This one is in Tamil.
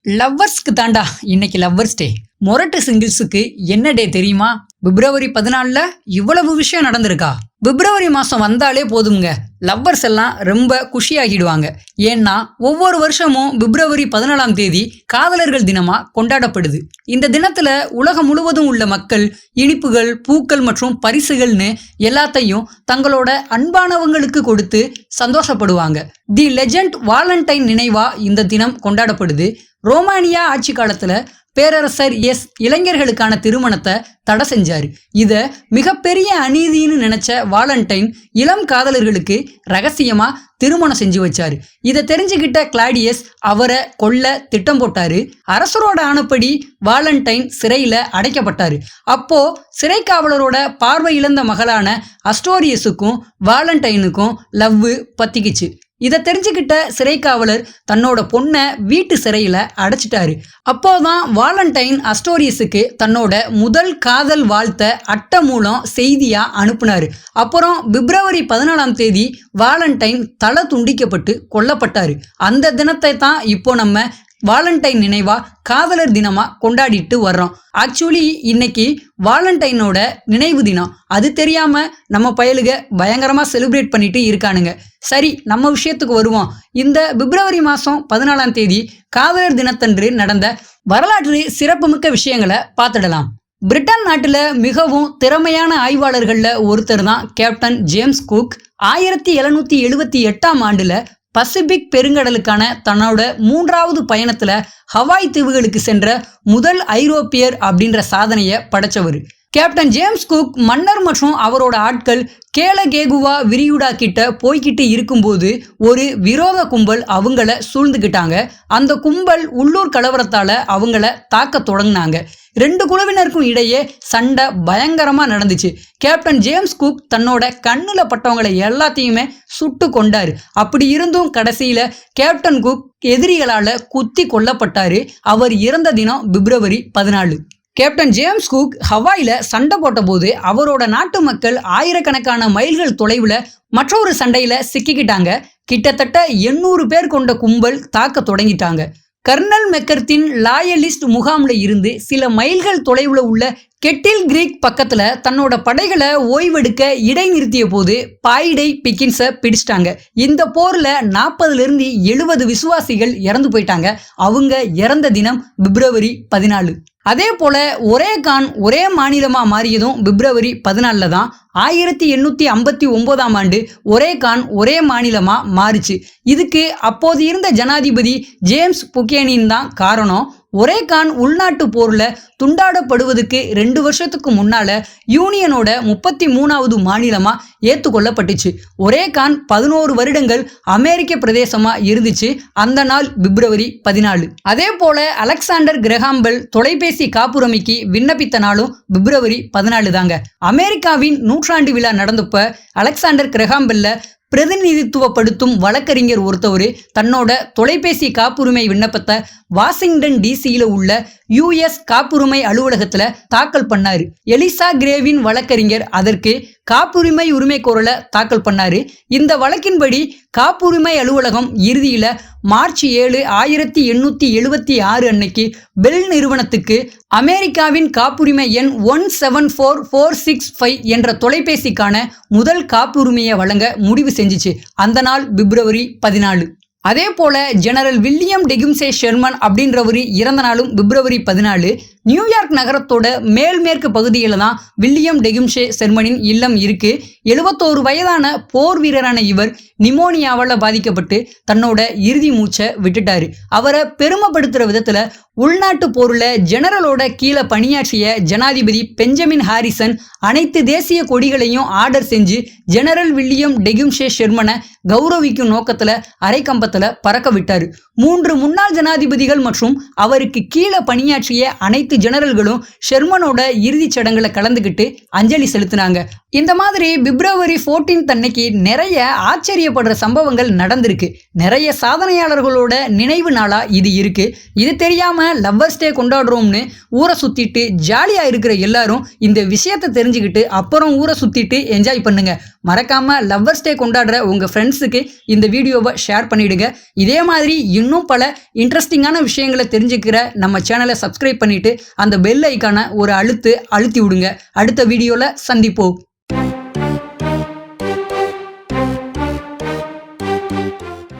லவ்வர்ஸ்க்கு தாண்டா இன்னைக்கு லவ்வர்ஸ் டே. மொரட்டு சிங்கிள்ஸுக்கு என்ன டே தெரியுமா? பிப்ரவரி 14 இவ்வளவு விஷயம் நடந்திருக்கா? பிப்ரவரி மாசம் வந்தாலே போதுங்க, லவ்வர்ஸ் எல்லாம் ரொம்ப குஷியாகிடுவாங்க. ஏன்னா ஒவ்வொரு வருஷமும் பிப்ரவரி 14ஆம் தேதி காதலர்கள் தினமா கொண்டாடப்படுது. இந்த தினத்துல உலகம் முழுவதும் உள்ள மக்கள் இனிப்புகள், பூக்கள் மற்றும் பரிசுகள்னு எல்லாத்தையும் தங்களோட அன்பானவங்களுக்கு கொடுத்து சந்தோஷப்படுவாங்க. தி லெஜண்ட் வாலண்டைன் நினைவா இந்த தினம் கொண்டாடப்படுது. ரோமானியா ஆட்சி காலத்துல பேரரசர் இளைஞர்களுக்கான திருமணத்தை தடை செஞ்சாரு. இத மிகப்பெரிய அநீதின்னு நினைச்ச வாலண்டைன் இளம் காதலர்களுக்கு ரகசியமா திருமணம் செஞ்சு வச்சாரு. இதை தெரிஞ்சுக்கிட்ட கிளாடியஸ் அவரை கொல்ல திட்டம் போட்டாரு. அரசரோட ஆணைப்படி வாலண்டைன் சிறையில அடைக்கப்பட்டாரு. அப்போ சிறை காவலரோட பார்வை இழந்த மகளான அஸ்டோரியஸுக்கும் வாலண்டைனுக்கும் லவ் பத்திக்குச்சு. இதை தெரிஞ்சுக்கிட்ட சிறை காவலர் தன்னோட பொண்ணை வீட்டு சிறையில அடைச்சிட்டாரு. அப்போதான் வாலண்டைன் அஸ்டோரியஸுக்கு தன்னோட முதல் காதல் வாழ்த்த அட்டை மூலம் செய்தியா அனுப்புனாரு. அப்புறம் பிப்ரவரி 14ஆம் தேதி வாலண்டைன் தலை துண்டிக்கப்பட்டு கொல்லப்பட்டாரு. அந்த தினத்தை தான் இப்போ நம்ம வாலண்டைன் நினைவா காதலர் தினமா கொண்டாடிட்டு வர்றோம். ஆக்சுவலி இன்னைக்கு வாலண்டைனோட நினைவு தினம். அது தெரியாம நம்ம பயலுக பயங்கரமா செலிப்ரேட் பண்ணிட்டு இருக்கானுங்க. சரி, நம்ம விஷயத்துக்கு வருவோம். இந்த பிப்ரவரி மாசம் 14ஆம் தேதி காதலர் தினத்தன்று நடந்த வரலாற்று சிறப்புமிக்க விஷயங்களை பார்த்துடலாம். பிரிட்டன் நாட்டுல மிகவும் திறமையான ஆய்வாளர்கள்ல ஒருத்தர் தான் கேப்டன் ஜேம்ஸ் குக். 1778ஆம் ஆண்டுல பசிபிக் பெருங்கடலுக்கான தன்னோட 3வது பயணத்துல ஹவாய் தீவுகளுக்கு சென்ற முதல் ஐரோப்பியர் அப்படின்ற சாதனையை படைச்சவர். கேப்டன் ஜேம்ஸ் குக் மன்னர் மற்றும் அவரோட ஆட்கள் கேலகேகுவா விரிகுடா கிட்ட போய்கிட்டு இருக்கும்போது ஒரு விரோத கும்பல் அவங்கள சூழ்ந்துக்கிட்டாங்க. அந்த கும்பல் உள்ளூர் கலவரத்தால அவங்கள தாக்க தொடங்கினாங்க. 2 குழுவினருக்கும் இடையே சண்டை பயங்கரமா நடந்துச்சு. கேப்டன் ஜேம்ஸ் குக் தன்னோட கண்ணுல பட்டவங்களை எல்லாத்தையுமே சுட்டு கொண்டாரு. அப்படி இருந்தும் கடைசியில கேப்டன் குக் எதிரிகளால குத்தி கொல்லப்பட்டாரு. அவர் இறந்த தினம் பிப்ரவரி 14. கேப்டன் ஜேம்ஸ் குக் ஹவாயில சண்டை போட்ட போது அவரோட நாட்டு மக்கள் ஆயிரக்கணக்கான மைல்கள் தொலைவுல மற்றொரு சண்டையில சிக்கிக்கிட்டாங்க. கிட்டத்தட்ட 800 பேர் கொண்ட கும்பல் தாக்க தொடங்கிட்டாங்க. கர்னல் மெக்கர்த்தின் லாயலிஸ்ட் முகாம்ல இருந்து சில மைல்கள் தொலைவுல உள்ள கெட்டில் கிரீக் பக்கத்துல தன்னோட படைகளை ஓய்வெடுக்க இடைநிறுத்திய போது பாய்டை பிக்கின்ஸை பிடிச்சிட்டாங்க. இந்த போர்ல 40லிருந்து 70 விசுவாசிகள் இறந்து போயிட்டாங்க. அவங்க இறந்த தினம் பிப்ரவரி 14. அதே போல ஒரே கான் ஒரே மாநிலமா மாறியதும் பிப்ரவரி 14 தான். 1859ஆம் ஆண்டு ஒரே கான் ஒரே மாநிலமா மாறுச்சு. இதுக்கு அப்போது இருந்த ஜனாதிபதி ஜேம்ஸ் புக்கேனின் தான் காரணம். ஒரே கான் உள்நாட்டு போர்ல துண்டாடப்படுவதற்கு 2 வருஷத்துக்கு முன்னால யூனியனோட 33வது மாநிலமா ஏத்துக்கொள்ளப்பட்டுச்சு. ஒரே கான் 11 வருடங்கள் அமெரிக்க பிரதேசமா இருந்துச்சு. அந்த நாள் பிப்ரவரி 14. அதே போல அலெக்சாண்டர் கிரஹாம் பெல் தொலைபேசி காப்புரிமைக்கு விண்ணப்பித்த நாளும் பிப்ரவரி 14 தாங்க. அமெரிக்காவின் 100ஆண்டு விழா நடந்தப்ப அலெக்சாண்டர் கிரஹாம் பெல்ல பிரதிநிதித்துவப்படுத்தும் வழக்கறிஞர் ஒருத்தவர் தன்னோட தொலைபேசி காப்புரிமை விண்ணப்பத்தை வாஷிங்டன் டிசியில உள்ள யுஎஸ் காப்புரிமை அலுவலகத்துல தாக்கல் பண்ணாரு. எலிசா கிரேவின் வழக்கறிஞர் அதற்கு காப்புரிமை உரிமை கோரலை தாக்கல் பண்ணாரு. இந்த வழக்கின்படி காப்புரிமை அலுவலகம் இறுதியில மார்ச் 7, 1876 அன்னைக்கு பெல் நிறுவனத்துக்கு அமெரிக்காவின் காப்புரிமை எண் 174465 என்ற தொலைபேசிக்கான முதல் காப்புரிமையை வழங்க முடிவு செஞ்சுச்சு. அந்த நாள் பிப்ரவரி 14. அதே போல ஜெனரல் வில்லியம் டெகும்சே ஷெர்மன் அப்படின்றவரு இறந்த நாளும் பிப்ரவரி 14. நியூயார்க் நகரத்தோட மேல்மேற்கு பகுதியில தான் வில்லியம் டெகும்சே ஷெர்மனின் இல்லம் இருக்கு. 71 வயதான போர் வீரரான இவர் நிமோனியாவால பாதிக்கப்பட்டு தன்னோட இறுதி மூச்சை விட்டுட்டாரு. அவரை பெருமைப்படுத்துற விதத்துல உள்நாட்டு போர்ல ஜெனரலோட கீழே பணியாற்றிய ஜனாதிபதி பெஞ்சமின் ஹாரிசன் அனைத்து தேசிய கொடிகளையும் ஆர்டர் செஞ்சு ஜெனரல் வில்லியம் டெகும்சே ஷெர்மனை கௌரவிக்கும் நோக்கத்துல அரைக்கம்பத்துல பறக்க விட்டாரு. 3 முன்னாள் ஜனாதிபதிகள் மற்றும் அவருக்கு கீழே பணியாற்றிய அனைத்து ஜெனரல்களும் ஷெர்மனோட இறுதிச் சடங்குல கலந்துக்கிட்டு அஞ்சலி செலுத்தினாங்க. இந்த மாதிரி பிப்ரவரி 14 அன்னைக்கு நிறைய ஆச்சரியப்படுற சம்பவங்கள் நடந்திருக்கு. நிறைய சாதனையாளர்களோட நினைவு நாளா இது இருக்கு. இது தெரியாம லவ்வர்ஸ் டே கொண்டாடுறோம்னு ஊரை சுத்திட்டு ஜாலியா இருக்கிற எல்லாரும் இந்த விஷயத்தை தெரிஞ்சுக்கிட்டு அப்புறம் ஊரை சுத்திட்டு என்ஜாய் பண்ணுங்க. மறக்காம லவ்வர்ஸ் டே கொண்டாடுற உங்க ஃப்ரெண்ட்ஸுக்கு இந்த வீடியோவை ஷேர் பண்ணிடுங்க. இதே மாதிரி இன்னும் பல இன்ட்ரெஸ்டிங்கான விஷயங்களை தெரிஞ்சுக்கிற நம்ம சேனலை சப்ஸ்கிரைப் பண்ணிட்டு அந்த பெல் ஐக்கானை ஒரு அழுத்தி விடுங்க. அடுத்த வீடியோல சந்திப்போம்.